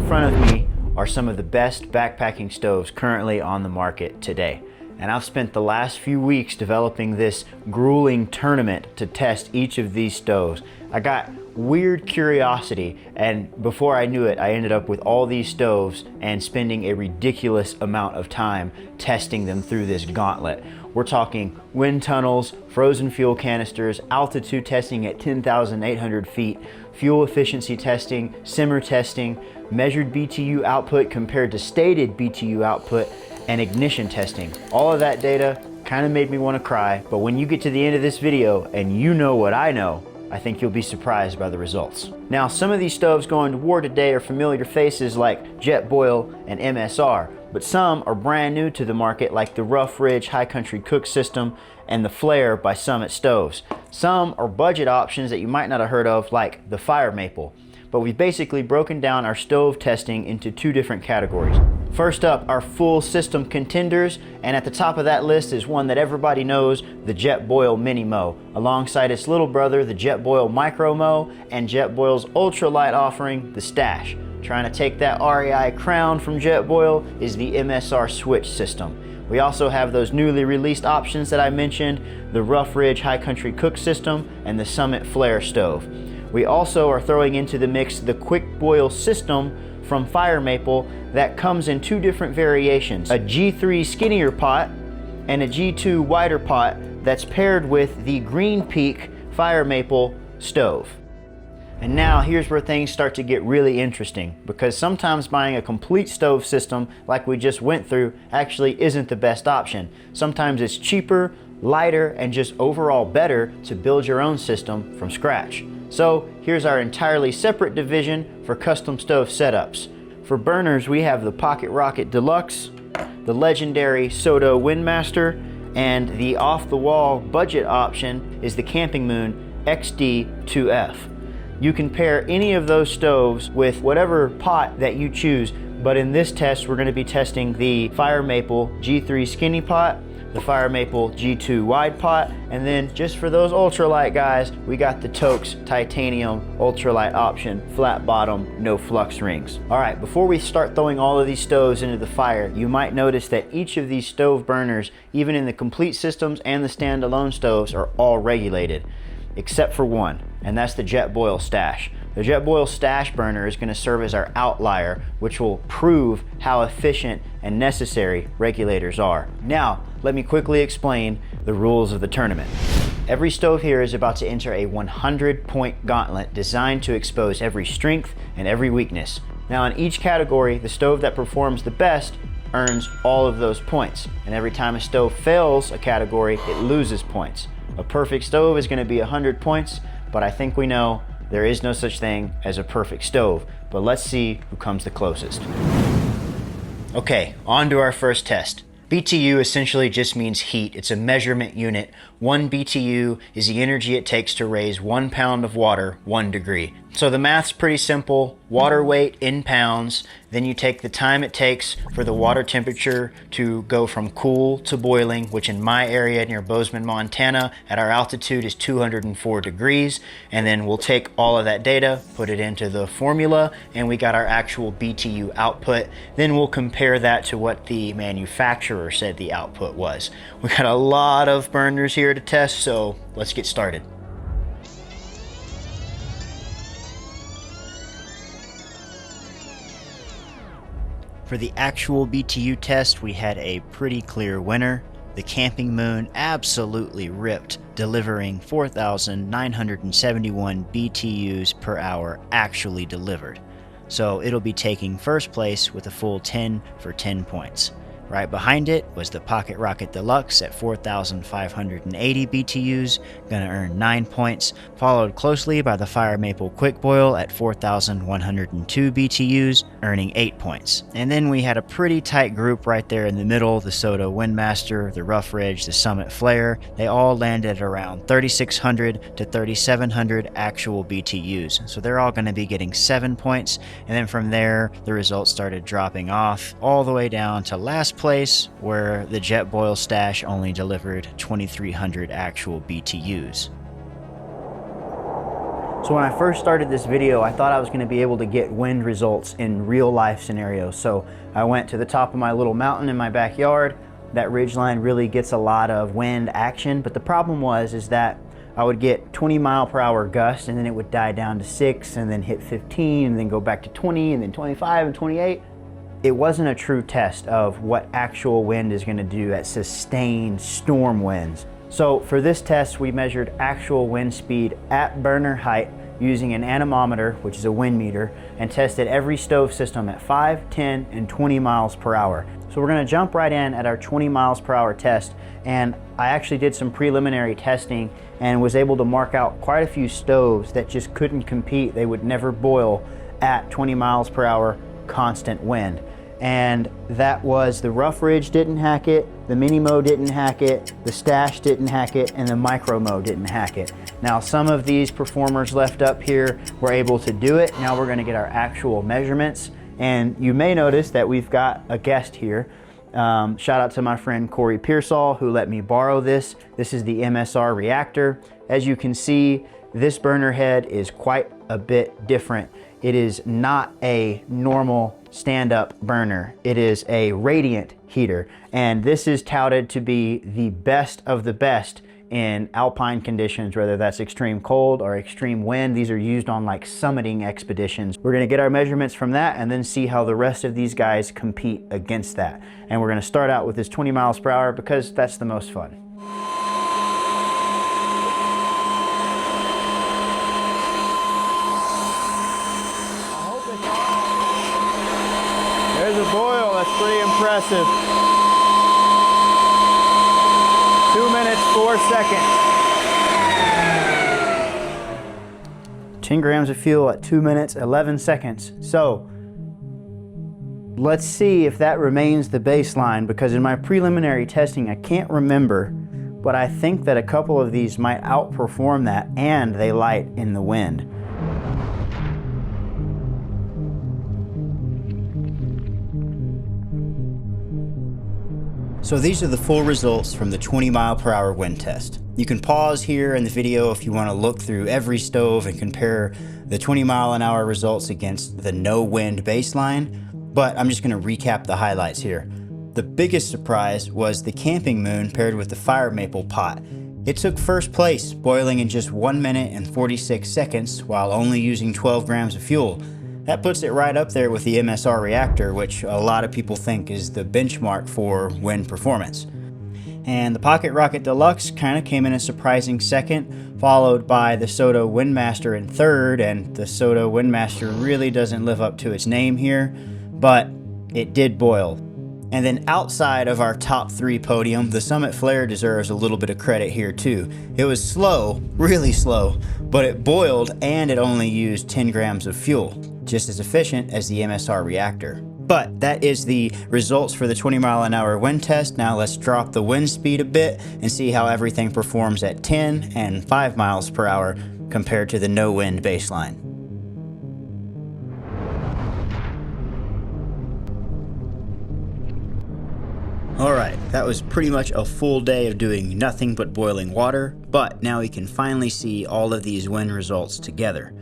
front of me are some of the best backpacking stoves currently on the market today. And I've spent the last few weeks developing this grueling tournament to test each of these stoves. I got weird curiosity, and before I knew it, I ended up with all these stoves and spending a ridiculous amount of time testing them through this gauntlet. We're talking wind tunnels, frozen fuel canisters, altitude testing at 10,800 feet, fuel efficiency testing, simmer testing, measured BTU output compared to stated BTU output, and ignition testing. All of that data kind of made me want to cry, but when you get to the end of this video and you know what I know, I think you'll be surprised by the results. Now, some of these stoves going to war today are familiar faces like Jetboil and MSR, but some are brand new to the market like the Rough Ridge High Country Cook System and the Flare by Summit Stoves. Some are budget options that you might not have heard of like the Firemaple. But we've basically broken down our stove testing into two different categories. First up, our full system contenders, and at the top of that list is one that everybody knows, the Jetboil Mini Mow, alongside its little brother, the Jetboil Micro Mow, and Jetboil's ultralight offering, the Stash. Trying to take that REI crown from Jetboil is the MSR switch system. We also have those newly released options that I mentioned, the Rough Ridge High Country Cook System and the Summit Flare Stove. We also are throwing into the mix the Quick Boil system from Firemaple that comes in two different variations, a G3 skinnier pot and a G2 wider pot that's paired with the Green Peak Firemaple stove. And now here's where things start to get really interesting, because sometimes buying a complete stove system like we just went through actually isn't the best option. Sometimes it's cheaper, lighter, and just overall better to build your own system from scratch. So here's our entirely separate division for custom stove setups. For burners, we have the PocketRocket Deluxe, the legendary Soto WindMaster, and the off-the-wall budget option is the Camping Moon XD2F. You can pair any of those stoves with whatever pot that you choose, but in this test we're going to be testing the Firemaple G3 Skinny Pot, the Firemaple G2 Wide Pot, and then just for those ultralight guys, we got the Tokes Titanium Ultralight option, flat bottom, no flux rings. All right, before we start throwing all of these stoves into the fire, you might notice that each of these stove burners, even in the complete systems and the standalone stoves, are all regulated, except for one, and that's the Jetboil Stash. The Jetboil Stash burner is going to serve as our outlier, which will prove how efficient and necessary regulators are. Now, let me quickly explain the rules of the tournament. Every stove here is about to enter a 100-point gauntlet designed to expose every strength and every weakness. Now, in each category, the stove that performs the best earns all of those points, and every time a stove fails a category, it loses points. A perfect stove is going to be 100 points, but I think we know there is no such thing as a perfect stove, but let's see who comes the closest. Okay, on to our first test. BTU essentially just means heat. It's a measurement unit. 1 BTU is the energy it takes to raise 1 pound of water 1 degree. So the math's pretty simple. Water weight in pounds, then you take the time it takes for the water temperature to go from cool to boiling, which in my area near Bozeman, Montana, at our altitude is 204 degrees, and then we'll take all of that data, put it into the formula, and we got our actual BTU output. Then we'll compare that to what the manufacturer said the output was. We got a lot of burners here to test, so let's get started. For the actual BTU test, we had a pretty clear winner. The Camping Moon absolutely ripped, delivering 4,971 BTUs per hour actually delivered. So it'll be taking first place with a full 10 for 10 points. Right behind it was the PocketRocket Deluxe at 4,580 BTUs, gonna earn 9 points, followed closely by the Firemaple Quick Boil at 4,102 BTUs, earning 8 points. And then we had a pretty tight group right there in the middle, the Soto WindMaster, the Rough Ridge, the Summit Flare. They all landed around 3,600 to 3,700 actual BTUs. So they're all gonna be getting 7 points, and then from there, the results started dropping off all the way down to last place, where the Jetboil Stash only delivered 2,300 actual BTUs. So when I first started this video, I thought I was going to be able to get wind results in real life scenarios. So I went to the top of my little mountain in my backyard. That ridgeline really gets a lot of wind action, but the problem is that I would get 20-mile-per-hour gusts, and then it would die down to 6, and then hit 15, and then go back to 20, and then 25 and 28. It wasn't a true test of what actual wind is going to do at sustained storm winds. So for this test, we measured actual wind speed at burner height using an anemometer, which is a wind meter, and tested every stove system at 5, 10, and 20 miles per hour. So we're going to jump right in at our 20 miles per hour test, and I actually did some preliminary testing and was able to mark out quite a few stoves that just couldn't compete. They would never boil at 20 miles per hour constant wind. And that was the Rough Ridge didn't hack it, the Mini Mo didn't hack it, the Stash didn't hack it, and the Micro Mo didn't hack it. Now some of these performers left up here were able to do it. Now we're going to get our actual measurements, and you may notice that we've got a guest here. Shout out to my friend Corey Pearsall who let me borrow this. This is the MSR reactor. As you can see, this burner head is quite a bit different. It is not a normal stand-up burner. It is a radiant heater, and this is touted to be the best of the best in alpine conditions, whether that's extreme cold or extreme wind. These are used on like summiting expeditions. We're gonna get our measurements from that and then see how the rest of these guys compete against that. And we're gonna start out with this 20 miles per hour because that's the most fun. There's a boil, that's pretty impressive. 2 minutes, 4 seconds. 10 grams of fuel at 2 minutes, 11 seconds. So let's see if that remains the baseline, because in my preliminary testing, I can't remember, but I think that a couple of these might outperform that, and they light in the wind. So these are the full results from the 20 mile per hour wind test. You can pause here in the video if you want to look through every stove and compare the 20 mile an hour results against the no wind baseline, but I'm just going to recap the highlights here. The biggest surprise was the Camping Moon paired with the Firemaple Pot. It took first place, boiling in just 1 minute and 46 seconds while only using 12 grams of fuel. That puts it right up there with the MSR reactor, which a lot of people think is the benchmark for wind performance. And the PocketRocket Deluxe kind of came in a surprising second, followed by the Soto WindMaster in third, and the Soto WindMaster really doesn't live up to its name here, but it did boil. And then outside of our top 3 podium, the Summit Flare deserves a little bit of credit here too. It was slow, really slow, but it boiled and it only used 10 grams of fuel, just as efficient as the MSR reactor. But that is the results for the 20 mile an hour wind test. Now let's drop the wind speed a bit and see how everything performs at 10 and 5 miles per hour compared to the no wind baseline. Alright, that was pretty much a full day of doing nothing but boiling water, but now we can finally see all of these wind results together.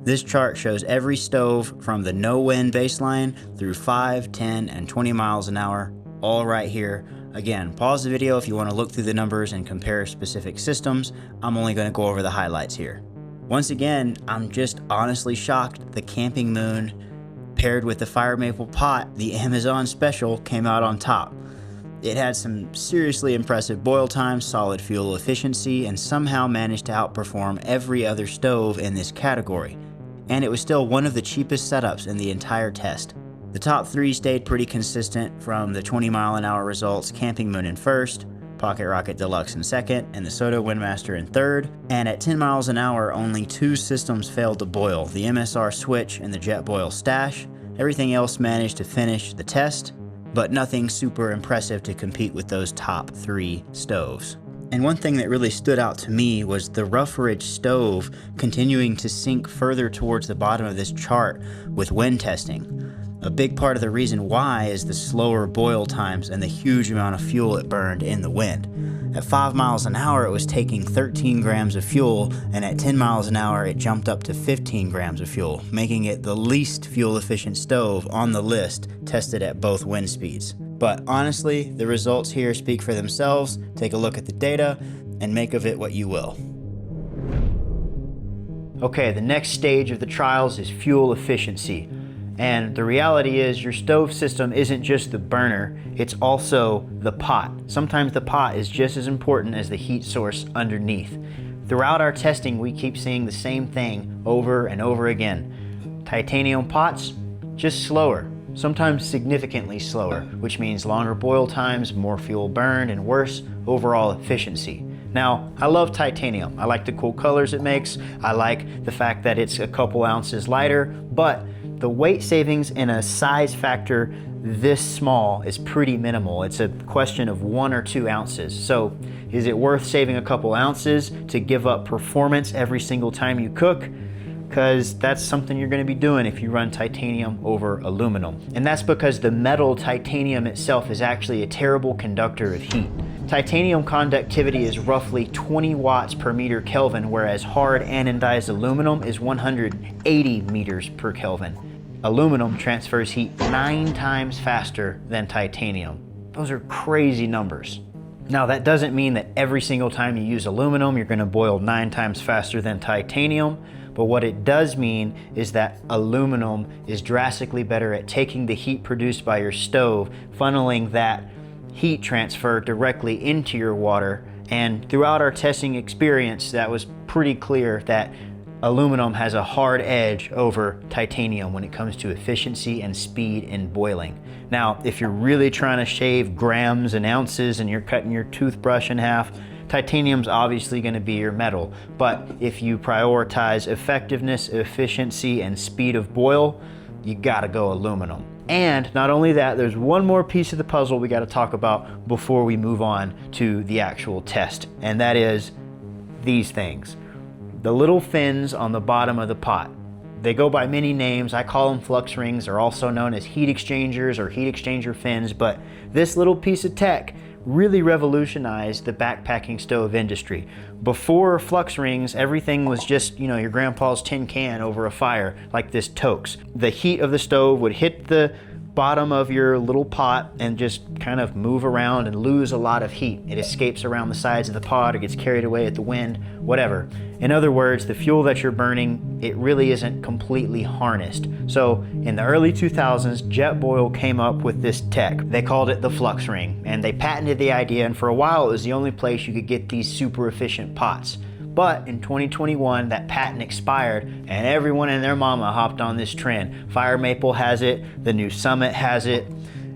This chart shows every stove from the no wind baseline through 5, 10, and 20 miles an hour, all right here. Again, pause the video if you want to look through the numbers and compare specific systems. I'm only going to go over the highlights here. Once again, I'm just honestly shocked the Camping Moon paired with the Firemaple Pot, the Amazon special, came out on top. It had some seriously impressive boil times, solid fuel efficiency, and somehow managed to outperform every other stove in this category. And it was still one of the cheapest setups in the entire test. The top 3 stayed pretty consistent from the 20 mile an hour results: Camping Moon in first, PocketRocket Deluxe in second, and the Soto WindMaster in third. And at 10 miles an hour, only 2 systems failed to boil: the MSR Switch and the Jetboil Stash. Everything else managed to finish the test, but nothing super impressive to compete with those top 3 stoves. And one thing that really stood out to me was the Rough Ridge stove continuing to sink further towards the bottom of this chart with wind testing. A big part of the reason why is the slower boil times and the huge amount of fuel it burned in the wind. At 5 miles an hour, it was taking 13 grams of fuel, and at 10 miles an hour, it jumped up to 15 grams of fuel, making it the least fuel-efficient stove on the list tested at both wind speeds. But honestly, the results here speak for themselves. Take a look at the data and make of it what you will. Okay, the next stage of the trials is fuel efficiency. And the reality is your stove system isn't just the burner, it's also the pot. Sometimes the pot is just as important as the heat source underneath. Throughout our testing, we keep seeing the same thing over and over again. Titanium pots, just slower, sometimes significantly slower, which means longer boil times, more fuel burned, and worse overall efficiency. Now, I love titanium. I like the cool colors it makes. I like the fact that it's a couple ounces lighter, but the weight savings in a size factor this small is pretty minimal. It's a question of 1 or 2 ounces. So is it worth saving a couple ounces to give up performance every single time you cook? Because that's something you're going to be doing if you run titanium over aluminum. And that's because the metal titanium itself is actually a terrible conductor of heat. Titanium conductivity is roughly 20 watts per meter Kelvin, whereas hard anodized aluminum is 180 meters per Kelvin. Aluminum transfers heat 9 times faster than titanium. Those are crazy numbers. Now, that doesn't mean that every single time you use aluminum, you're going to boil 9 times faster than titanium. But what it does mean is that aluminum is drastically better at taking the heat produced by your stove, funneling that heat transfer directly into your water. And throughout our testing experience, that was pretty clear that aluminum has a hard edge over titanium when it comes to efficiency and speed in boiling. Now, if you're really trying to shave grams and ounces and you're cutting your toothbrush in half, titanium's obviously going to be your metal. But if you prioritize effectiveness, efficiency, and speed of boil, you gotta go aluminum. And not only that, there's one more piece of the puzzle we gotta talk about before we move on to the actual test, and that is these things. The little fins on the bottom of the pot. They go by many names. I call them flux rings. They're also known as heat exchangers or heat exchanger fins, but this little piece of tech really revolutionized the backpacking stove industry. Before flux rings, everything was just, your grandpa's tin can over a fire, like this Tokes. The heat of the stove would hit the bottom of your little pot and just kind of move around and lose a lot of heat. It escapes around the sides of the pot or gets carried away at the wind, whatever. In other words, the fuel that you're burning, it really isn't completely harnessed. So in the early 2000s, Jetboil came up with this tech. They called it the flux ring, and they patented the idea, and for a while it was the only place you could get these super efficient pots. But in 2021, that patent expired and everyone and their mama hopped on this trend. Firemaple has it, the new Summit has it,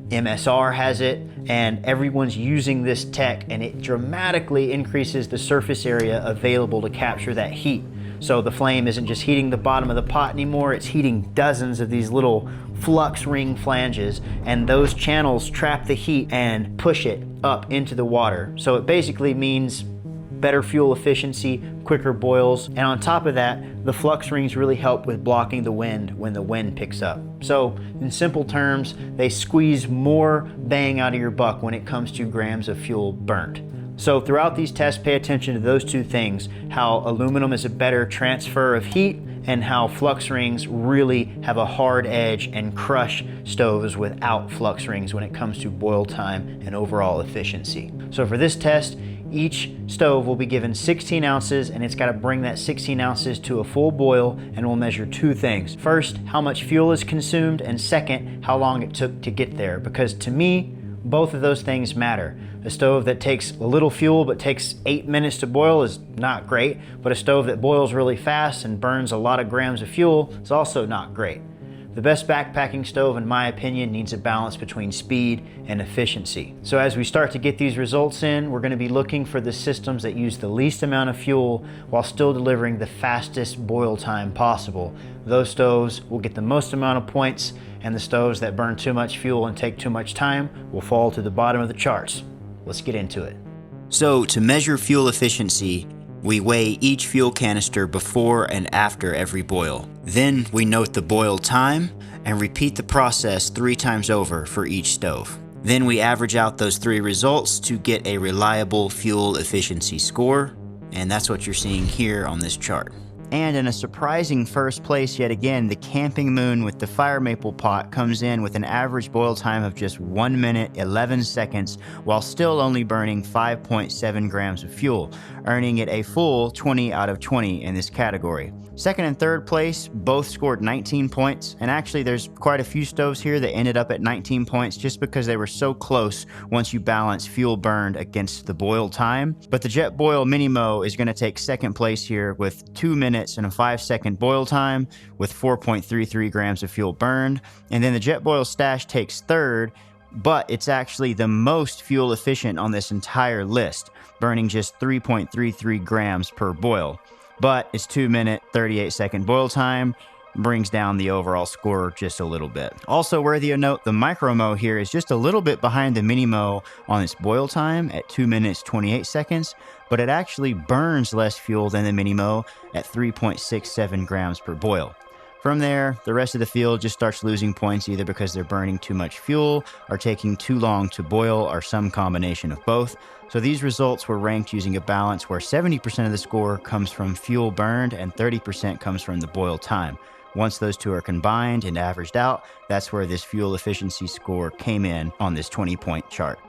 MSR has it, and everyone's using this tech, and it dramatically increases the surface area available to capture that heat. So the flame isn't just heating the bottom of the pot anymore, it's heating dozens of these little flux ring flanges, and those channels trap the heat and push it up into the water. So it basically means better fuel efficiency, quicker boils, and on top of that, the flux rings really help with blocking the wind when the wind picks up. So in simple terms, they squeeze more bang out of your buck when it comes to grams of fuel burnt. So throughout these tests, pay attention to those two things, how aluminum is a better transfer of heat and how flux rings really have a hard edge and crush stoves without flux rings when it comes to boil time and overall efficiency. So for this test, each stove will be given 16 ounces and it's got to bring that 16 ounces to a full boil, and we'll measure two things. First, how much fuel is consumed, and second, how long it took to get there. Because to me, both of those things matter. A stove that takes a little fuel but takes 8 minutes to boil is not great, but a stove that boils really fast and burns a lot of grams of fuel is also not great. The best backpacking stove, in my opinion, needs a balance between speed and efficiency. So as we start to get these results in, we're going to be looking for the systems that use the least amount of fuel while still delivering the fastest boil time possible. Those stoves will get the most amount of points, and the stoves that burn too much fuel and take too much time will fall to the bottom of the charts. Let's get into it. So to measure fuel efficiency, We weigh each fuel canister before and after every boil. Then we note the boil time and repeat the process 3 times over for each stove. Then we average out those 3 results to get a reliable fuel efficiency score, and that's what you're seeing here on this chart. And in a surprising first place yet again, the Camping Moon with the Firemaple pot comes in with an average boil time of just 1 minute 11 seconds while still only burning 5.7 grams of fuel, earning it a full 20 out of 20 in this category. Second and third place both scored 19 points, and actually there's quite a few stoves here that ended up at 19 points just because they were so close once you balance fuel burned against the boil time. But the Jetboil Minimo is going to take second place here with 2 minutes and a 5-second boil time with 4.33 grams of fuel burned. And then the Jetboil Stash takes third, but it's actually the most fuel efficient on this entire list, burning just 3.33 grams per boil. But its 2 minute, 38-second boil time brings down the overall score just a little bit. Also worthy of note, the Micromo here is just a little bit behind the Minimo on its boil time at 2 minutes, 28 seconds, but it actually burns less fuel than the Minimo at 3.67 grams per boil. From there, the rest of the field just starts losing points either because they're burning too much fuel or taking too long to boil or some combination of both. So these results were ranked using a balance where 70% of the score comes from fuel burned and 30% comes from the boil time. Once those two are combined and averaged out, that's where this fuel efficiency score came in on this 20-point chart.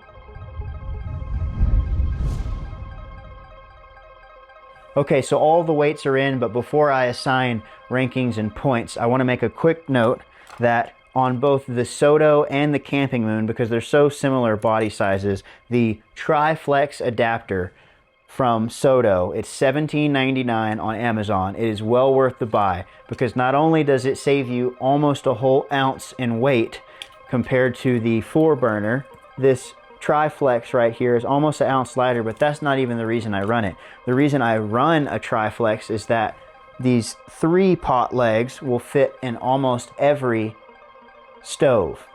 Okay, so all the weights are in, but before I assign rankings and points, I want to make a quick note that on both the Soto and the Camping Moon, because they're so similar body sizes, the Tri-Flex adapter from Soto, it's $17.99 on Amazon. It is well worth the buy because not only does it save you almost a whole ounce in weight compared to the 4-burner, this Tri-Flex right here is almost an ounce lighter, but that's not even the reason I run it. The reason I run a Tri-Flex is that these 3 pot legs will fit in almost every stove,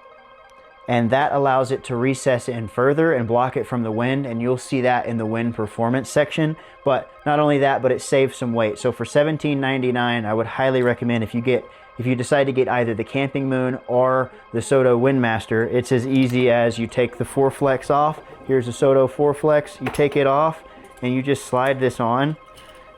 and that allows it to recess in further and block it from the wind, and you'll see that in the wind performance section. But not only that, but it saves some weight. So for $17.99, I would highly recommend if you decide to get either the Camping Moon or the Soto WindMaster, it's as easy as you take the 4-flex off. Here's the Soto 4-flex. You take it off and you just slide this on,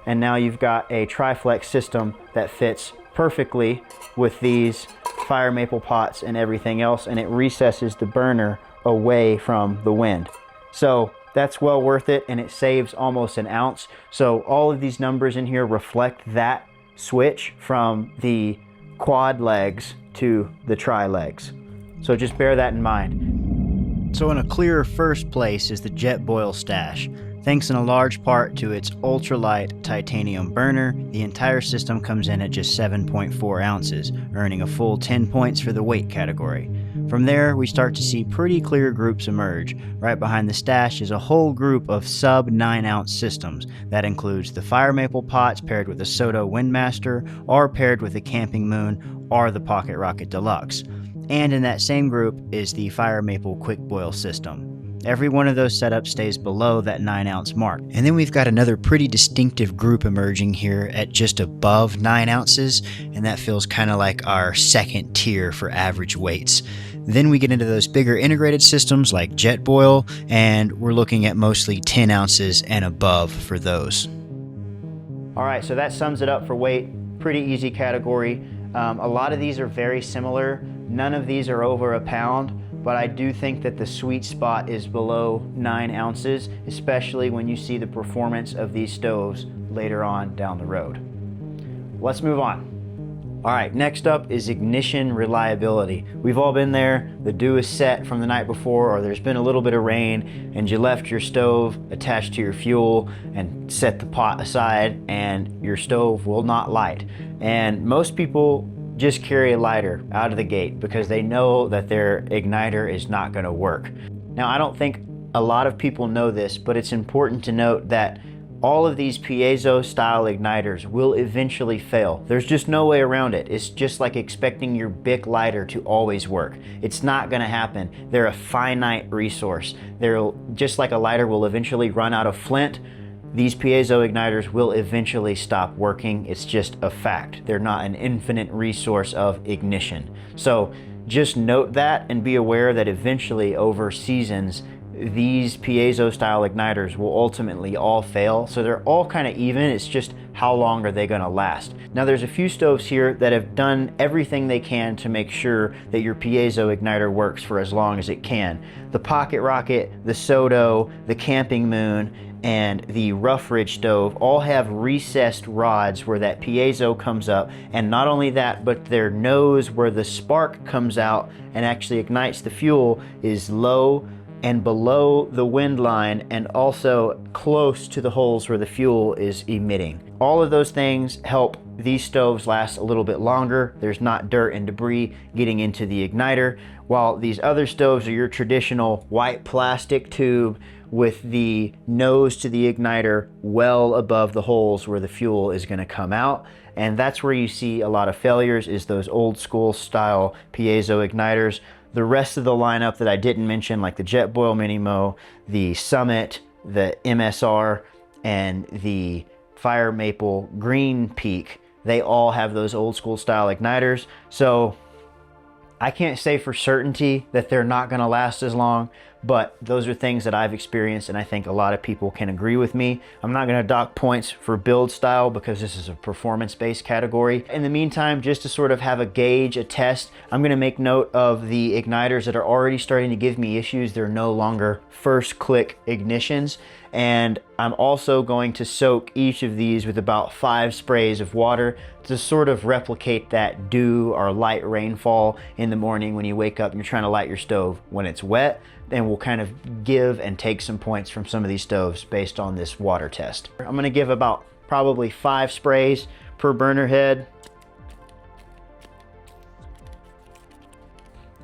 and now you've got a Tri-Flex system that fits perfectly with these Firemaple pots and everything else, and it recesses the burner away from the wind. So that's well worth it, and it saves almost an ounce. So all of these numbers in here reflect that switch from the quad legs to the tri legs. So just bear that in mind. So in a clear first place is the Jetboil Stash. Thanks in a large part to its ultralight titanium burner, the entire system comes in at just 7.4 ounces, earning a full 10 points for the weight category. From there, we start to see pretty clear groups emerge. Right behind the Stash is a whole group of sub 9-ounce systems. That includes the Firemaple pots paired with the Soto WindMaster, or paired with the Camping Moon, or the PocketRocket Deluxe. And in that same group is the Firemaple Quick Boil system. Every one of those setups stays below that 9-ounce mark. And then we've got another pretty distinctive group emerging here at just above 9 ounces, and that feels kind of like our second tier for average weights. Then we get into those bigger integrated systems like Jetboil, and we're looking at mostly 10 ounces and above for those. All right, so that sums it up for weight. Pretty easy category. A lot of these are very similar. None of these are over a pound. But I do think that the sweet spot is below 9 ounces, especially when you see the performance of these stoves later on down the road. Let's move on. All right, next up is ignition reliability. We've all been there. The dew is set from the night before, or there's been a little bit of rain, and you left your stove attached to your fuel and set the pot aside, and your stove will not light. And most people just carry a lighter out of the gate because they know that their igniter is not going to work. Now, I don't think a lot of people know this, but it's important to note that all of these piezo style igniters will eventually fail. There's just no way around it. It's just like expecting your Bic lighter to always work. It's not going to happen. They're a finite resource. They're just like a lighter will eventually run out of flint. these piezo igniters will eventually stop working. It's just a fact. They're not an infinite resource of ignition. So just note that and be aware that eventually over seasons, these piezo style igniters will ultimately all fail. So they're all kind of even. It's just how long are they going to last. Now there's a few stoves here that have done everything they can to make sure that your piezo igniter works for as long as it can. The PocketRocket, the Soto, the Camping Moon, and the Rough Ridge stove all have recessed rods where that piezo comes up, and not only that, but their nose where the spark comes out and actually ignites the fuel is low and below the wind line, and also close to the holes where the fuel is emitting. All of those things help these stoves last a little bit longer. There's not dirt and debris getting into the igniter, while these other stoves are your traditional white plastic tube with the nose to the igniter well above the holes where the fuel is going to come out. And that's where you see a lot of failures, is those old school style piezo igniters. The rest of the lineup that I didn't mention, like the Jetboil Minimo, the Summit, the MSR, and the Firemaple Green Peak, they all have those old school style igniters. So I can't say for certainty that they're not going to last as long, but those are things that I've experienced, and I think a lot of people can agree with me. I'm not going to dock points for build style because this is a performance-based category. In the meantime, just to sort of have a gauge, a test, I'm going to make note of the igniters that are already starting to give me issues. They're no longer first click ignitions. And I'm also going to soak each of these with about 5 sprays of water to sort of replicate that dew or light rainfall in the morning when you wake up and you're trying to light your stove when it's wet. And we'll kind of give and take some points from some of these stoves based on this water test. I'm gonna give about probably 5 sprays per burner head.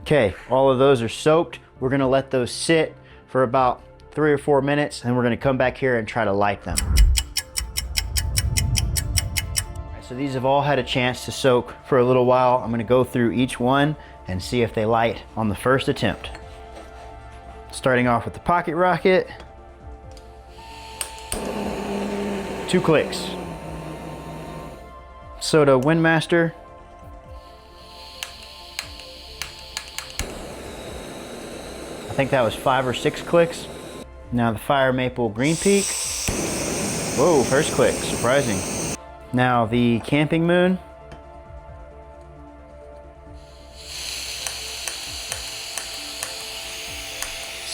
Okay, all of those are soaked. We're gonna let those sit for about 3 or 4 minutes, and we're gonna come back here and try to light them. So these have all had a chance to soak for a little while. I'm gonna go through each one and see if they light on the first attempt. Starting off with the PocketRocket. 2 clicks. Soto WindMaster. I think that was 5 or 6 clicks. Now the Firemaple Green Peak. Whoa, first click, surprising. Now the Camping Moon.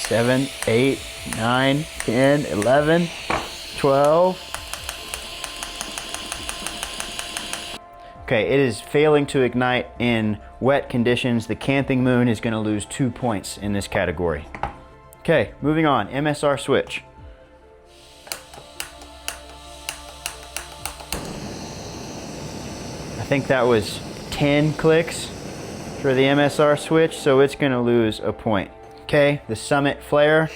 7, 8, 9, 10, 11, 12. Okay, it is failing to ignite in wet conditions. The Camping Moon is going to lose 2 points in this category. Okay, moving on. MSR switch. I think that was 10 clicks for the MSR switch, so it's going to lose a point. Okay, the Summit Flare.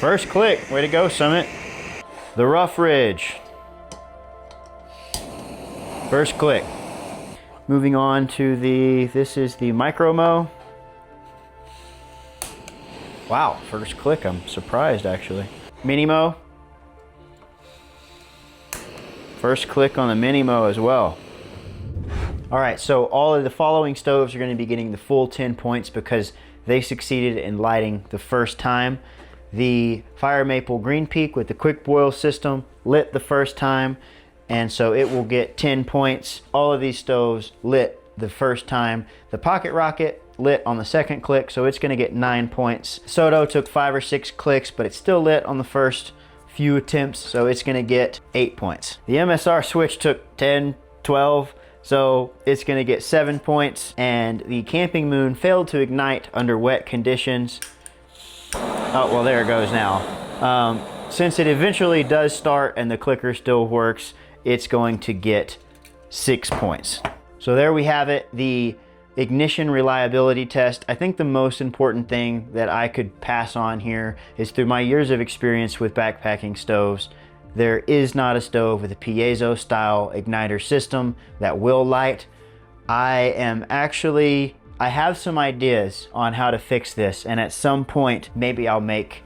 First click, way to go, Summit. The Rough Ridge. First click. Moving on to this is the Micro-Mo. Wow, first click, I'm surprised actually. Minimo. First click on the Minimo as well. All right, so all of the following stoves are going to be getting the full 10 points because they succeeded in lighting the first time. The Firemaple Green Peak with the quick boil system lit the first time, and so it will get 10 points. All of these stoves lit the first time. The PocketRocket lit on the second click, so it's going to get 9 points. Soto took 5 or 6 clicks, but it still lit on the first few attempts, so it's going to get 8 points. The MSR switch took 10, 12, so it's going to get 7 points. And the Camping Moon failed to ignite under wet conditions. Oh, well, there it goes now. Since it eventually does start and the clicker still works, it's going to get 6 points. So there we have it, the ignition reliability test. I think the most important thing that I could pass on here is, through my years of experience with backpacking stoves, there is not a stove with a piezo style igniter system that will light. I have some ideas on how to fix this, and at some point maybe I'll make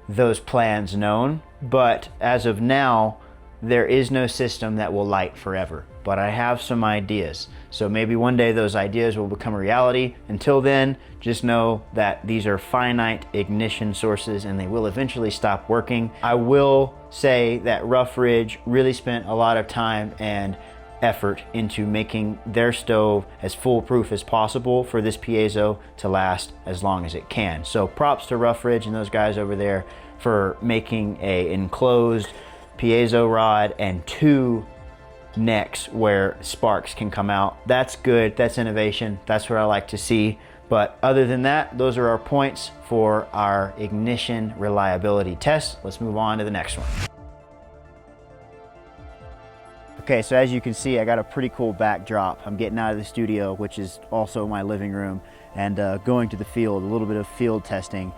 those plans known, but as of now, there is no system that will light forever. But I have some ideas. So maybe one day those ideas will become a reality. Until then, just know that these are finite ignition sources and they will eventually stop working. I will say that Rough Ridge really spent a lot of time and effort into making their stove as foolproof as possible for this piezo to last as long as it can. So props to Rough Ridge and those guys over there for making a enclosed piezo rod and 2 necks where sparks can come out. That's good, that's innovation, that's what I like to see. But other than that, those are our points for our ignition reliability test. Let's move on to the next one. Okay, so as you can see, I got a pretty cool backdrop. I'm getting out of the studio, which is also my living room, and going to the field, a little bit of field testing.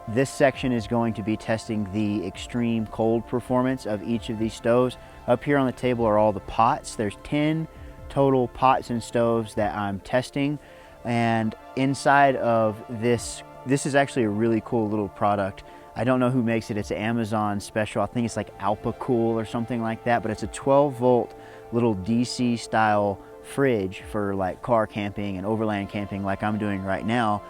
This section is going to be testing the extreme cold performance of each of these stoves. Up here on the table are all the pots. There's 10 total pots and stoves that I'm testing. And inside of this is actually a really cool little product. I don't know who makes it. It's an Amazon special. I think it's like AlpaCool or something like that, but it's a 12-volt little DC style fridge for like car camping and overland camping like I'm doing right now.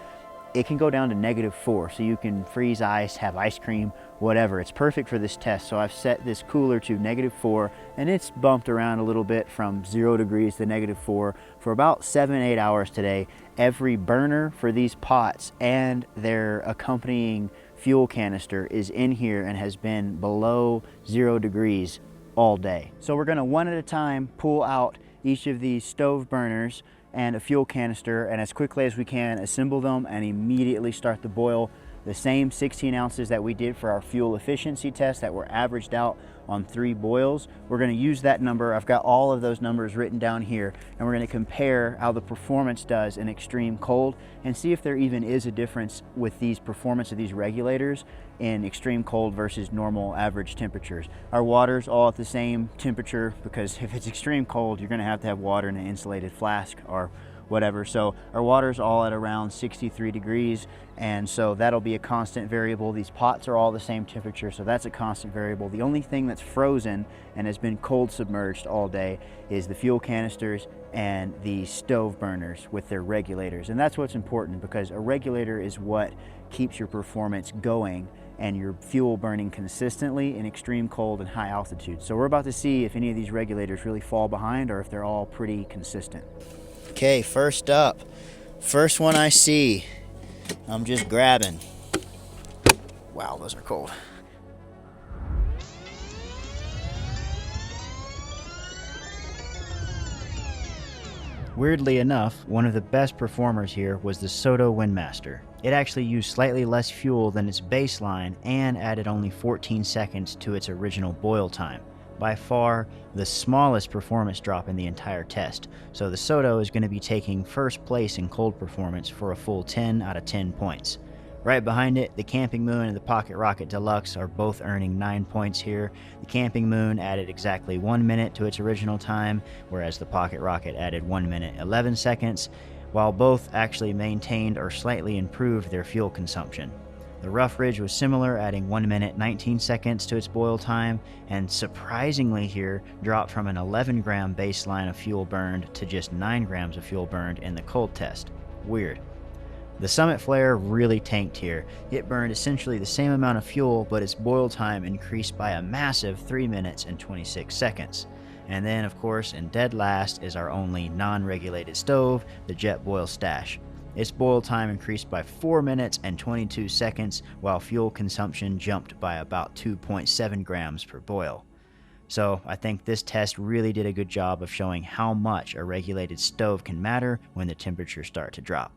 It can go down to -4, so you can freeze ice, have ice cream, whatever. It's perfect for this test. So I've set this cooler to -4, and it's bumped around a little bit from 0 degrees to -4 for about 7-8 hours today. Every burner for these pots and their accompanying fuel canister is in here and has been below 0 degrees all day. So we're gonna one at a time pull out each of these stove burners and a fuel canister, and as quickly as we can assemble them and immediately start the boil. The same 16 ounces that we did for our fuel efficiency test that were averaged out on 3 boils. We're gonna use that number. I've got all of those numbers written down here, and we're gonna compare how the performance does in extreme cold and see if there even is a difference with these performance of these regulators in extreme cold versus normal average temperatures. Our water's all at the same temperature because if it's extreme cold, you're gonna have to have water in an insulated flask or whatever. So our water's all at around 63 degrees, and so that'll be a constant variable. These pots are all the same temperature, so that's a constant variable. The only thing that's frozen and has been cold submerged all day is the fuel canisters and the stove burners with their regulators. And that's what's important, because a regulator is what keeps your performance going and your fuel burning consistently in extreme cold and high altitude. So we're about to see if any of these regulators really fall behind or if they're all pretty consistent. Okay, first up, first one I see, I'm just grabbing. Wow, those are cold. Weirdly enough, one of the best performers here was the Soto WindMaster. It actually used slightly less fuel than its baseline and added only 14 seconds to its original boil time. By far the smallest performance drop in the entire test. So the Soto is going to be taking first place in cold performance for a full 10 out of 10 points. Right behind it, the Camping Moon and the PocketRocket Deluxe are both earning 9 points here. The Camping Moon added exactly 1 minute to its original time, whereas the PocketRocket added 1 minute 11 seconds, while both actually maintained or slightly improved their fuel consumption. The Rough Ridge was similar, adding 1 minute 19 seconds to its boil time, and surprisingly here, dropped from an 11-gram baseline of fuel burned to just 9 grams of fuel burned in the cold test. Weird. The Summit Flare really tanked here. It burned essentially the same amount of fuel, but its boil time increased by a massive 3 minutes and 26 seconds. And then, of course, in dead last is our only non-regulated stove, the Jetboil Stash. Its boil time increased by 4 minutes and 22 seconds, while fuel consumption jumped by about 2.7 grams per boil. So I think this test really did a good job of showing how much a regulated stove can matter when the temperatures start to drop.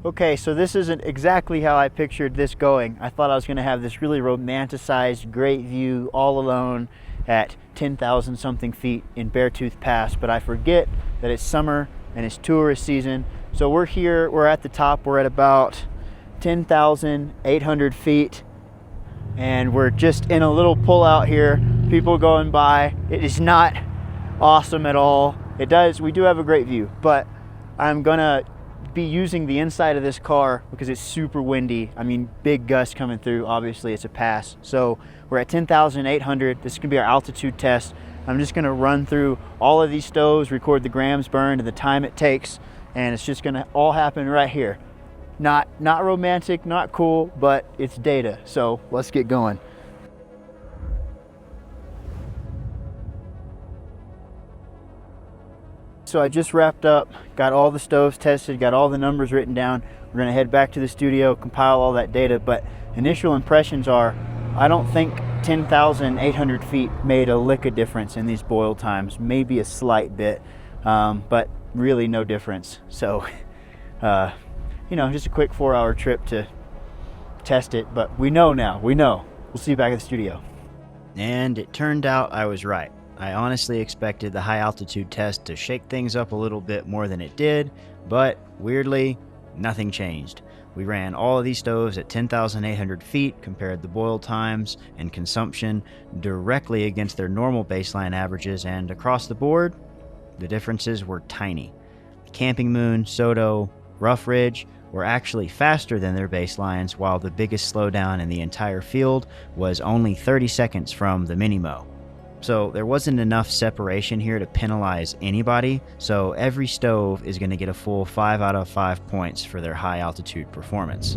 Okay, so this isn't exactly how I pictured this going. I thought I was going to have this really romanticized, great view all alone at 10,000 something feet in Beartooth Pass, but I forget that it's summer and it's tourist season. So we're here, we're at the top, we're at about 10,800 feet, and we're just in a little pullout here, people going by. It is not awesome at all. We do have a great view, but I'm gonna be using the inside of this car because it's super windy. I mean, big gusts coming through, obviously it's a pass. So we're at 10,800. This is gonna be our altitude test. I'm just gonna run through all of these stoves, record the grams burned and the time it takes, and it's just gonna all happen right here. Not romantic, not cool, but it's data. So let's get going. So I just wrapped up, got all the stoves tested, got all the numbers written down. We're gonna head back to the studio, compile all that data, but initial impressions are, I don't think 10,800 feet made a lick of difference in these boil times, maybe a slight bit, but really no difference. So, you know, just a quick 4-hour trip to test it, but we know now, we know. We'll see you back at the studio. And it turned out I was right. I honestly expected the high altitude test to shake things up a little bit more than it did, but weirdly, nothing changed. We ran all of these stoves at 10,800 feet, compared the boil times and consumption directly against their normal baseline averages, and across the board, the differences were tiny. Camping Moon, Soto, Rough Ridge were actually faster than their baselines, while the biggest slowdown in the entire field was only 30 seconds from the Minimo. So there wasn't enough separation here to penalize anybody, so every stove is going to get a full 5 out of 5 points for their high altitude performance.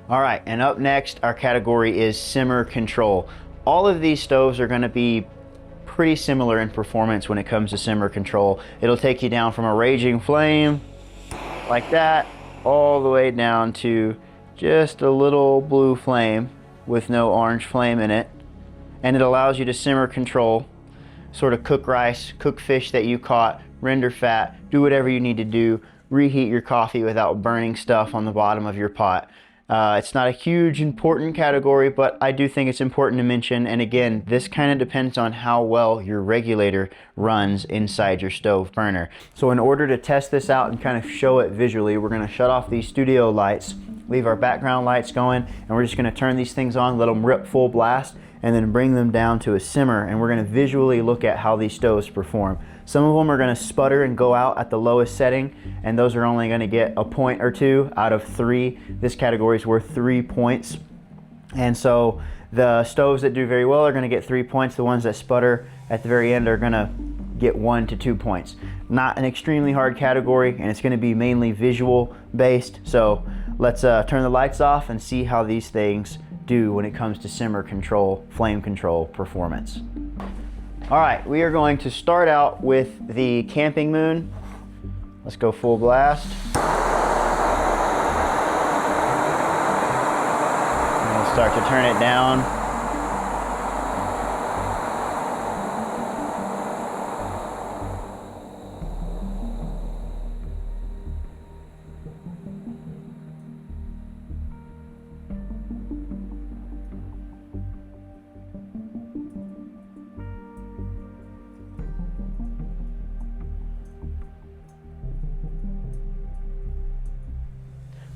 All right, and up next, our category is simmer control. All of these stoves are going to be pretty similar in performance when it comes to simmer control. It'll take you down from a raging flame like that, all the way down to just a little blue flame with no orange flame in it. And it allows you to simmer control, sort of cook rice, cook fish that you caught, render fat, do whatever you need to do, reheat your coffee without burning stuff on the bottom of your pot. It's not a huge important category, but I do think it's important to mention. And again, this kind of depends on how well your regulator runs inside your stove burner. So in order to test this out and kind of show it visually, we're gonna shut off these studio lights, leave our background lights going, and we're just gonna turn these things on, let them rip full blast, and then bring them down to a simmer, and we're gonna visually look at how these stoves perform. Some of them are gonna sputter and go out at the lowest setting, and those are only gonna get a point or 2 out of 3. This category is worth 3 points. And so the stoves that do very well are gonna get 3 points. The ones that sputter at the very end are gonna get 1 to 2 points. Not an extremely hard category, and it's gonna be mainly visual based. So let's turn the lights off and see how these things do when it comes to simmer control, flame control performance. All right, we are going to start out with the Camping Moon. Let's go full blast. And we'll start to turn it down.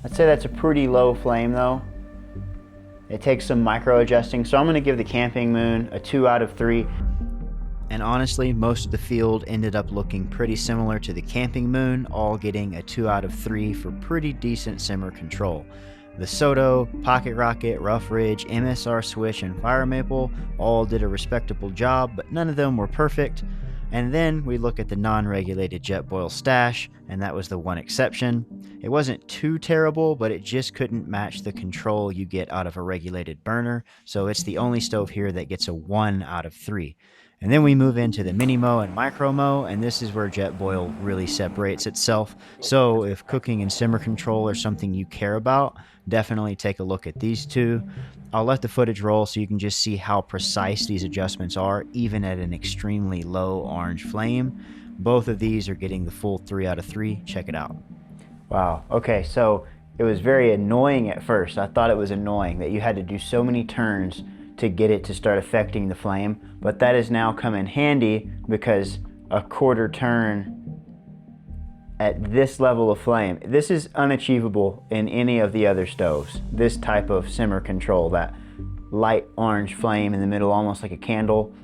I'd say that's a pretty low flame though. It takes some micro adjusting, so I'm gonna give the Camping Moon a 2 out of 3. And honestly, most of the field ended up looking pretty similar to the Camping Moon, all getting a 2 out of 3 for pretty decent simmer control. The Soto, PocketRocket, Rough Ridge, MSR Switch, and Firemaple all did a respectable job, but none of them were perfect. And then we look at the non-regulated Jetboil stash, and that was the one exception. It wasn't too terrible, but it just couldn't match the control you get out of a regulated burner, so it's the only stove here that gets a 1 out of 3. And then we move into the Minimo and Micromo, and this is where Jetboil really separates itself. So if cooking and simmer control are something you care about, definitely take a look at these two. I'll let the footage roll so you can just see how precise these adjustments are, even at an extremely low orange flame. Both of these are getting the full 3 out of 3. Check it out. Wow, okay, so it was very annoying at first. I thought it was annoying that you had to do so many turns to get it to start affecting the flame, but that has now come in handy because a quarter turn at this level of flame, this is unachievable in any of the other stoves. This type of simmer control, that light orange flame in the middle, almost like a candle,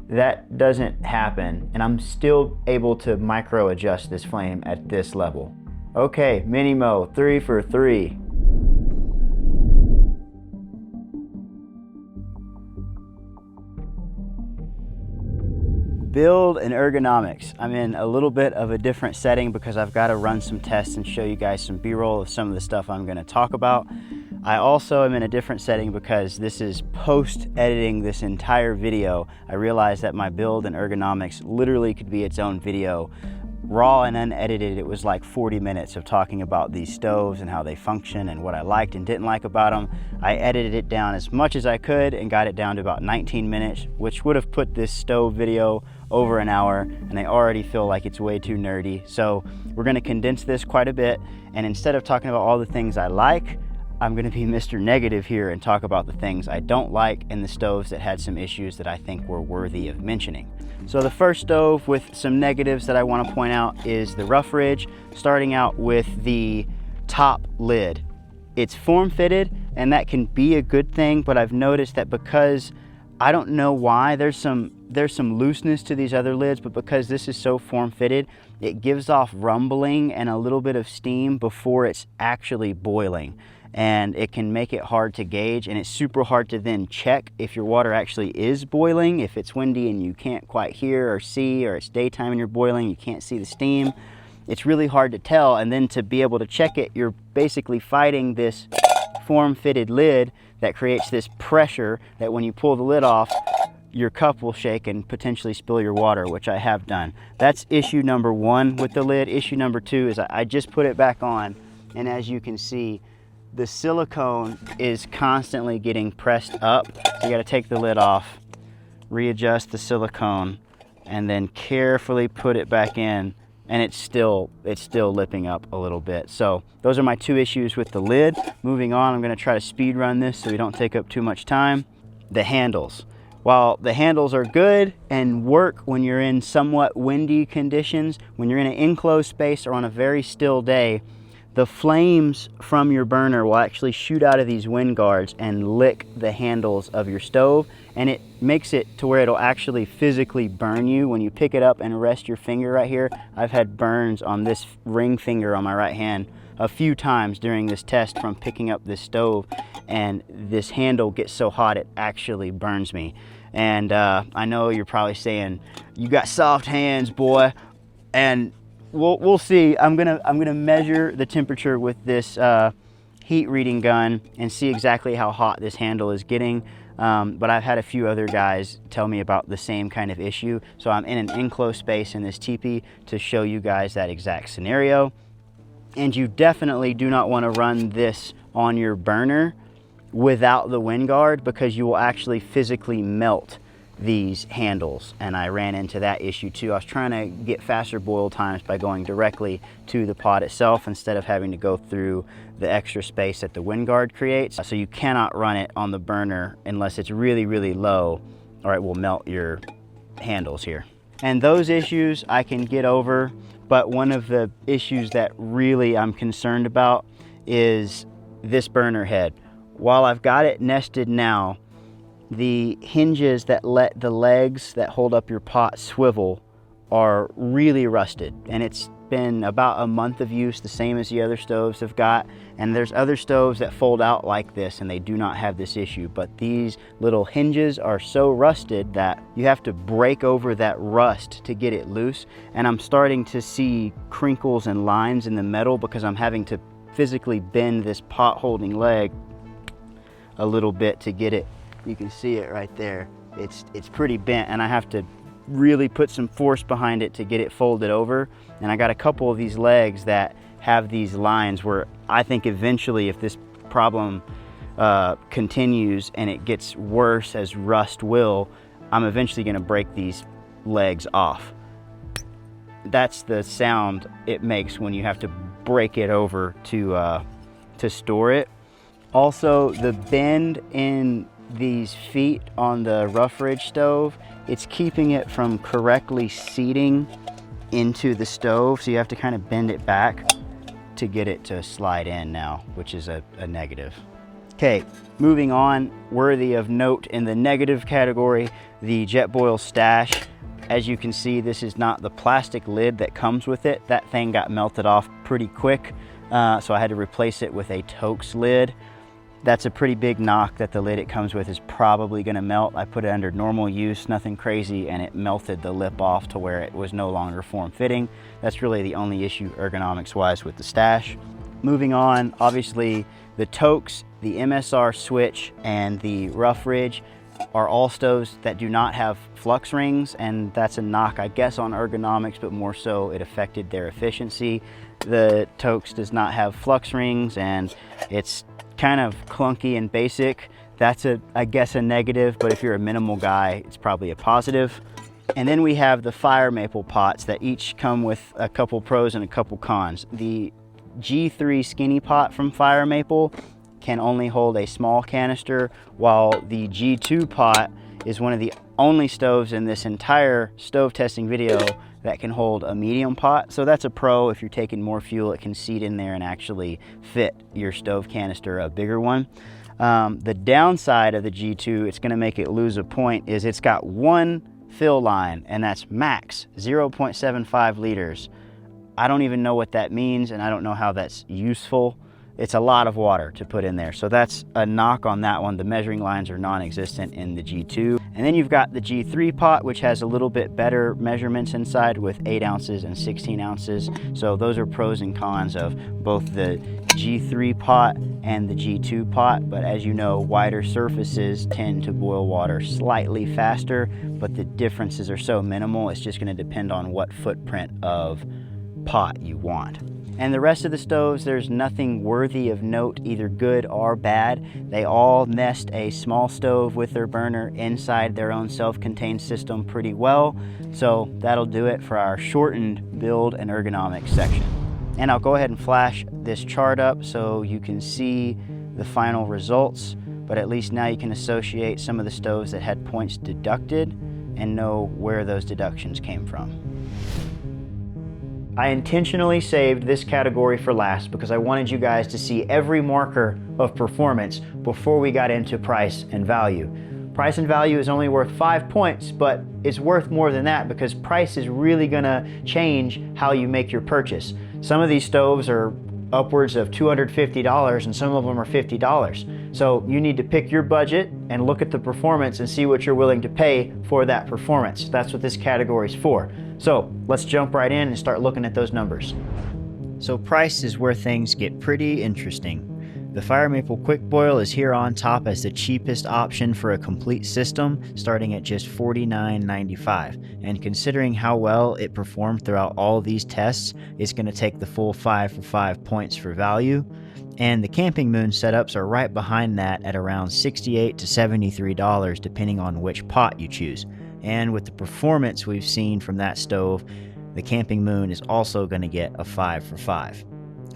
that doesn't happen, and I'm still able to micro adjust this flame at this level. Okay, Minimo, 3 for 3. Build and ergonomics. I'm in a little bit of a different setting because I've got to run some tests and show you guys some B-roll of some of the stuff I'm going to talk about. I also am in a different setting because this is post-editing this entire video. I realized that my build and ergonomics literally could be its own video. Raw and unedited, it was like 40 minutes of talking about these stoves and how they function and what I liked and didn't like about them. I edited it down as much as I could and got it down to about 19 minutes, which would have put this stove video over an hour, and I already feel like it's way too nerdy. So we're gonna condense this quite a bit, and instead of talking about all the things I like, I'm gonna be Mr. Negative here and talk about the things I don't like and the stoves that had some issues that I think were worthy of mentioning. So the first stove with some negatives that I want to point out is the rough ridge, starting out with the top lid. It's form fitted, and that can be a good thing, but I've noticed that because I don't know why, there's some looseness to these other lids, but because this is so form fitted, it gives off rumbling and a little bit of steam before it's actually boiling. And it can make it hard to gauge, and it's super hard to then check if your water actually is boiling. If it's windy and you can't quite hear or see, or it's daytime and you're boiling, you can't see the steam. It's really hard to tell, and then to be able to check it, you're basically fighting this form-fitted lid that creates this pressure that when you pull the lid off, your cup will shake and potentially spill your water, which I have done. That's issue number one with the lid. Issue number two is I just put it back on, and as you can see, the silicone is constantly getting pressed up. So you got to take the lid off, readjust the silicone, and then carefully put it back in, and it's still lipping up a little bit. So those are my two issues with the lid. Moving on, I'm going to try to speed run this so we don't take up too much time. The handles. While the handles are good and work when you're in somewhat windy conditions, when you're in an enclosed space or on a very still day, the flames from your burner will actually shoot out of these wind guards and lick the handles of your stove, and it makes it to where it'll actually physically burn you when you pick it up and rest your finger right here. I've had burns on this ring finger on my right hand a few times during this test from picking up this stove, and this handle gets so hot it actually burns me. And I know you're probably saying, you got soft hands, boy, and we'll see. I'm gonna measure the temperature with this heat reading gun and see exactly how hot this handle is getting. But I've had a few other guys tell me about the same kind of issue. So I'm in an enclosed space in this teepee to show you guys that exact scenario. And you definitely do not want to run this on your burner without the wind guard, because you will actually physically melt these handles, and I ran into that issue too. I was trying to get faster boil times by going directly to the pot itself instead of having to go through the extra space that the wind guard creates. So you cannot run it on the burner unless it's really, really low, or it will melt your handles here. And those issues I can get over, but one of the issues that really I'm concerned about is this burner head. While I've got it nested now, the hinges that let the legs that hold up your pot swivel are really rusted, and it's been about a month of use, the same as the other stoves have got. And there's other stoves that fold out like this and they do not have this issue, but these little hinges are so rusted that you have to break over that rust to get it loose. And I'm starting to see crinkles and lines in the metal because I'm having to physically bend this pot holding leg a little bit to get it. You can see it right there. It's pretty bent, and I have to really put some force behind it to get it folded over. And I got a couple of these legs that have these lines where I think eventually, if this problem continues and it gets worse, as rust will, I'm eventually going to break these legs off. That's the sound it makes when you have to break it over to store it. Also, the bend in these feet on the rough ridge stove, it's keeping it from correctly seating into the stove, so you have to kind of bend it back to get it to slide in now, which is a negative. Okay, moving on, worthy of note in the negative category, the Jetboil stash. As you can see, this is not the plastic lid that comes with it. That thing got melted off pretty quick, so I had to replace it with a Toaks lid. That's a pretty big knock, that the lid it comes with is probably gonna melt. I put it under normal use, nothing crazy, and it melted the lip off to where it was no longer form-fitting. That's really the only issue ergonomics-wise with the stash. Moving on, obviously the Toaks, the MSR switch, and the Rough Ridge are all stoves that do not have flux rings, and that's a knock, I guess, on ergonomics, but more so it affected their efficiency. The Toaks does not have flux rings, and it's kind of clunky and basic. That's I guess a negative, but if you're a minimal guy, it's probably a positive. And then we have the Firemaple pots that each come with a couple pros and a couple cons. The G3 skinny pot from Firemaple can only hold a small canister, while the G2 pot is one of the only stoves in this entire stove testing video that can hold a medium pot. So that's a pro. If you're taking more fuel, it can seat in there and actually fit your stove canister, a bigger one. The downside of the G2, it's gonna make it lose a point, is it's got one fill line, and that's max 0.75 liters. I don't even know what that means, and I don't know how that's useful. It's a lot of water to put in there. So that's a knock on that one. The measuring lines are non-existent in the G2. And then you've got the G3 pot, which has a little bit better measurements inside with 8 ounces and 16 ounces. So those are pros and cons of both the G3 pot and the G2 pot. But as you know, wider surfaces tend to boil water slightly faster, but the differences are so minimal, it's just gonna depend on what footprint of pot you want. And the rest of the stoves, there's nothing worthy of note, either good or bad. They all nest a small stove with their burner inside their own self-contained system pretty well. So that'll do it for our shortened build and ergonomics section. And I'll go ahead and flash this chart up so you can see the final results, but at least now you can associate some of the stoves that had points deducted and know where those deductions came from. I intentionally saved this category for last because I wanted you guys to see every marker of performance before we got into price and value. Price and value is only worth 5 points, but it's worth more than that because price is really gonna change how you make your purchase. Some of these stoves are upwards of $250 and some of them are $50. So you need to pick your budget and look at the performance and see what you're willing to pay for that performance. That's what this category is for. So let's jump right in and start looking at those numbers. So price is where things get pretty interesting. The Firemaple Quick Boil is here on top as the cheapest option for a complete system, starting at just $49.95. And considering how well it performed throughout all these tests, it's going to take the full 5 for 5 points for value. And the Camping Moon setups are right behind that at around $68 to $73, depending on which pot you choose. And with the performance we've seen from that stove, the Camping Moon is also going to get a 5 for 5.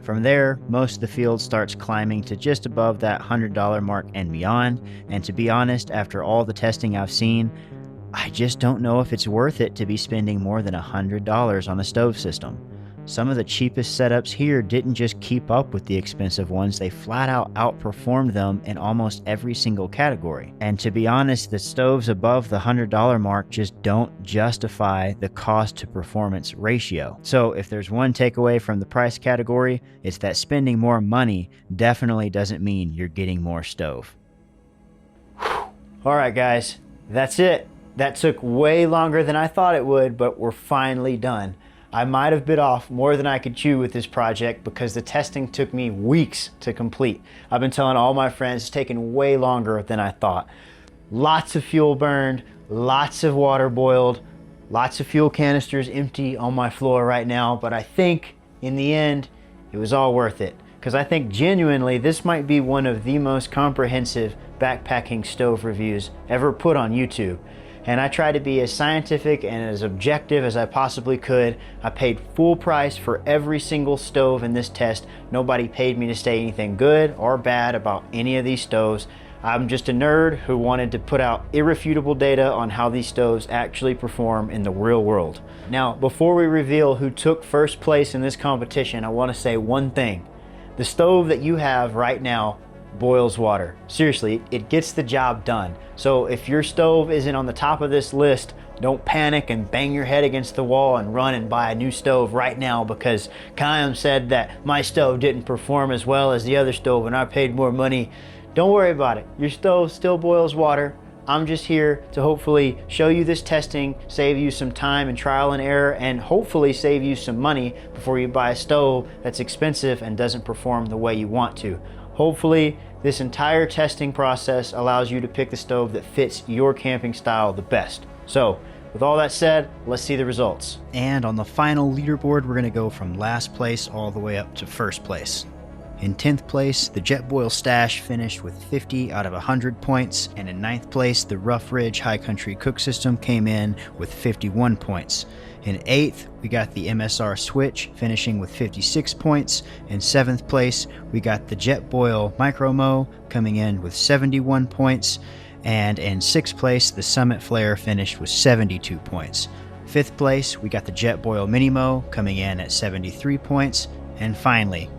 From there, most of the field starts climbing to just above that $100 mark and beyond. And to be honest, after all the testing I've seen, I just don't know if it's worth it to be spending more than $100 on a stove system. Some of the cheapest setups here didn't just keep up with the expensive ones, they flat out outperformed them in almost every single category. And to be honest, the stoves above the $100 mark just don't justify the cost to performance ratio. So if there's one takeaway from the price category, it's that spending more money definitely doesn't mean you're getting more stove. All right, guys, that's it. That took way longer than I thought it would, but we're finally done. I might have bit off more than I could chew with this project because the testing took me weeks to complete. I've been telling all my friends it's taken way longer than I thought. Lots of fuel burned, lots of water boiled, lots of fuel canisters empty on my floor right now, but I think in the end, it was all worth it. Because I think genuinely this might be one of the most comprehensive backpacking stove reviews ever put on YouTube. And I tried to be as scientific and as objective as I possibly could. I paid full price for every single stove in this test. Nobody paid me to say anything good or bad about any of these stoves. I'm just a nerd who wanted to put out irrefutable data on how these stoves actually perform in the real world. Now, before we reveal who took first place in this competition, I want to say one thing. The stove that you have right now boils water. Seriously, it gets the job done. So if your stove isn't on the top of this list, don't panic and bang your head against the wall and run and buy a new stove right now because Kayam said that my stove didn't perform as well as the other stove and I paid more money. Don't worry about it. Your stove still boils water. I'm just here to hopefully show you this testing, save you some time and trial and error, and hopefully save you some money before you buy a stove that's expensive and doesn't perform the way you want to. Hopefully, this entire testing process allows you to pick the stove that fits your camping style the best. So, with all that said, let's see the results. And on the final leaderboard, we're gonna go from last place all the way up to first place. In 10th place, the Jetboil Stash finished with 50 out of 100 points, and in 9th place, the Rough Ridge High Country Cook System came in with 51 points. In 8th, we got the MSR Switch finishing with 56 points. In 7th place, we got the Jetboil Micro Mo coming in with 71 points. And in 6th place, the Summit Flare finished with 72 points. 5th place, we got the Jetboil Mini Mo coming in at 73 points. And finally,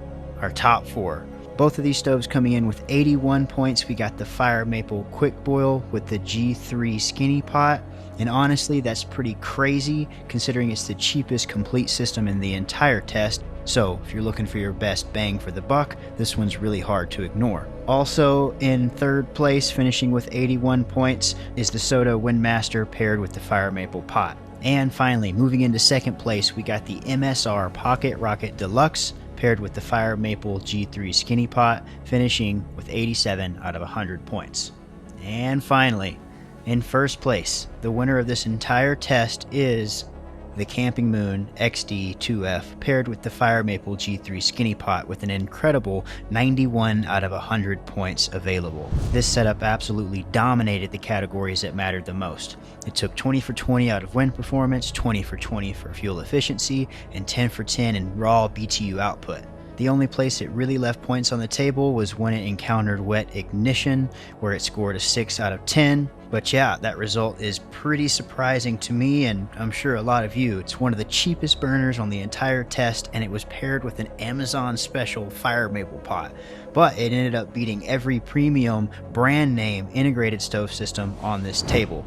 our top 4. Both of these stoves coming in with 81 points. We got the Firemaple Quick Boil with the G3 Skinny Pot. And honestly, that's pretty crazy considering it's the cheapest complete system in the entire test. So if you're looking for your best bang for the buck, this one's really hard to ignore. Also in 3rd place, finishing with 81 points, is the Soto WindMaster paired with the Firemaple Pot. And finally, moving into 2nd place, we got the MSR PocketRocket Deluxe paired with the Firemaple G3 Skinny Pot, finishing with 87 out of 100 points. And finally, in 1st place, the winner of this entire test is the Camping Moon XD2F paired with the Firemaple G3 Skinny Pot with an incredible 91 out of 100 points available. This setup absolutely dominated the categories that mattered the most. It took 20 for 20 out of wind performance, 20 for 20 for fuel efficiency, and 10 for 10 in raw BTU output. The only place it really left points on the table was when it encountered wet ignition, where it scored a 6 out of 10. But yeah, that result is pretty surprising to me, and I'm sure a lot of you. It's one of the cheapest burners on the entire test, and it was paired with an Amazon special Firemaple pot. But it ended up beating every premium brand name integrated stove system on this table.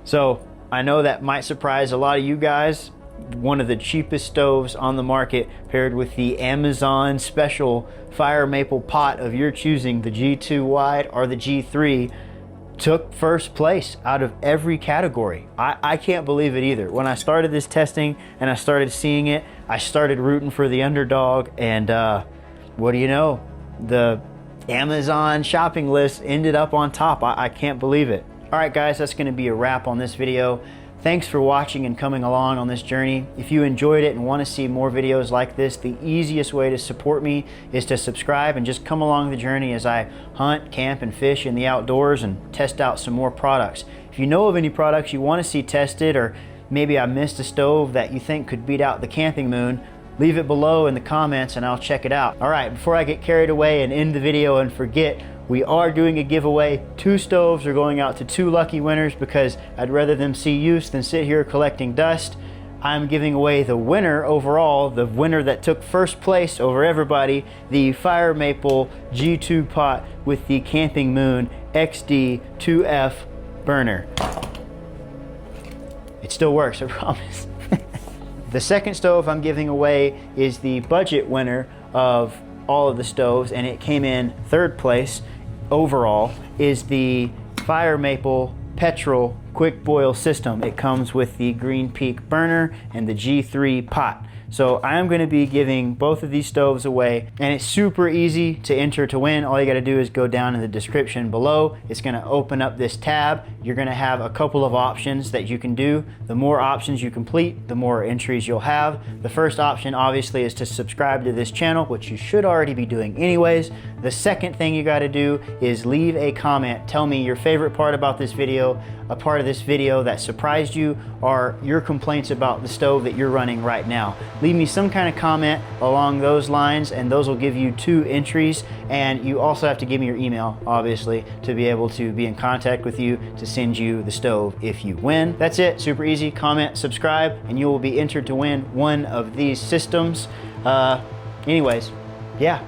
So I know that might surprise a lot of you guys. One of the cheapest stoves on the market paired with the Amazon special Firemaple pot of your choosing, the G2 wide or the G3, took first place out of every category. I can't believe it either. When I started this testing and I started seeing it, I started rooting for the underdog, and what do you know? The Amazon shopping list ended up on top. I can't believe it. All right, guys, that's gonna be a wrap on this video. Thanks for watching and coming along on this journey. If you enjoyed it and want to see more videos like this, the easiest way to support me is to subscribe and just come along the journey as I hunt, camp, and fish in the outdoors and test out some more products. If you know of any products you want to see tested, or maybe I missed a stove that you think could beat out the Camping Moon, leave it below in the comments and I'll check it out. All right, before I get carried away and end the video and forget, we are doing a giveaway. 2 stoves are going out to 2 lucky winners because I'd rather them see use than sit here collecting dust. I'm giving away the winner overall, the winner that took first place over everybody, the Firemaple G2 pot with the Camping Moon XD2F burner. It still works, I promise. The second stove I'm giving away is the budget winner of all of the stoves, and it came in 3rd place overall, is the Firemaple Petrol Quick Boil System. It comes with the Green Peak burner and the G3 pot. So I am going to be giving both of these stoves away, and it's super easy to enter to win. All you got to do is go down in the description below. It's going to open up this tab. You're going to have a couple of options that you can do. The more options you complete, the more entries you'll have. The first option obviously is to subscribe to this channel, which you should already be doing anyways. The second thing you got to do is leave a comment. Tell me your favorite part about this video, a part of this video that surprised you, or your complaints about the stove that you're running right now. Leave me some kind of comment along those lines, and those will give you 2 entries. And you also have to give me your email, obviously, to be able to be in contact with you to send you the stove if you win. That's it, super easy. Comment, subscribe, and you will be entered to win one of these systems. Anyways, yeah.